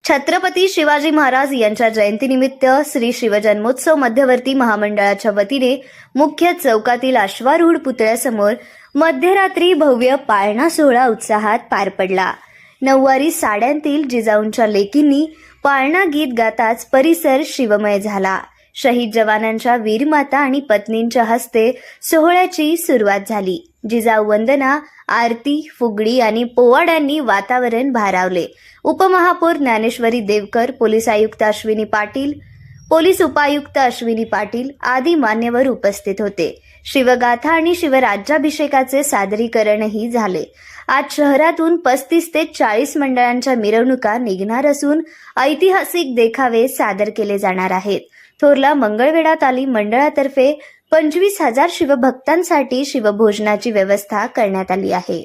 छत्रपती शिवाजी महाराज यांच्या जयंतीनिमित्त श्री शिवजन्मोत्सव मध्यवर्ती महामंडळाच्या वतीने मुख्य चौकातील अश्वारूढ पुतळ्यासमोर मध्यरात्री भव्य पाळणा सोहळा उत्साहात पार पडला। नऊवारी साड्यांतील जिजाऊंच्या लेकींनी पाळणा गीत गाताच परिसर शिवमय झाला। शहीद जवानांच्या वीरमाता आणि पत्नींच्या हस्ते सोहळ्याची सुरुवात झाली। जिजाऊ वंदना, आरती, फुगडी आणि पोवाड्यांनी वातावरण भारावले। उपमहापौर ज्ञानेश्वरी देवकर, पोलीस आयुक्त अश्विनी पाटील, पोलीस उपायुक्त अश्विनी पाटील आदी मान्यवर उपस्थित होते। शिवगाथा आणि शिवराज्याभिषेकाचे सादरीकरणही झाले। आज शहरातून 35 ते 40 मंडळांच्या मिरवणुका निघणार असून ऐतिहासिक देखावे सादर केले जाणार आहेत। थोरला मंगळवेढा तालीम मंडळातर्फे 25,000 शिवभक्तांसाठी शिवभोजनाची व्यवस्था करण्यात आली आहे।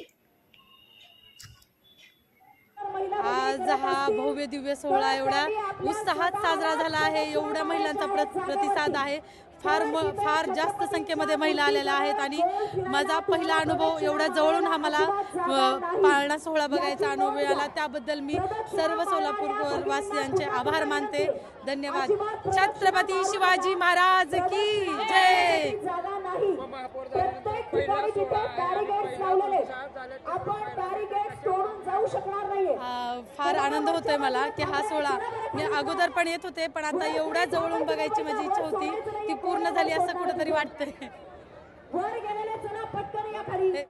आज हा भव्य दिव्य सोहळा एवढा उत्साहात साजरा झाला आहे। एवढ्या महिलांचा प्रतिसाद आहे। फार जास्त संख्येमध्ये महिला आलेल्या आहेत आणि माझा पहिला अनुभव एवढ्या जवळून आम्हाला पाळणा सोहळा बघायचा अनुभव आला। त्याबद्दल मी सर्व सोलापूर वासियांचे आभार मानते। धन्यवाद। छत्रपती शिवाजी महाराज की जय। फार आनंद होतोय मला की हा सोहळा मी अगोदर पण येत होते, पण आता एवढ्या जवळून बघायची माझी इच्छा होती ती पूर्ण झाली असं कुठेतरी वाटतंय।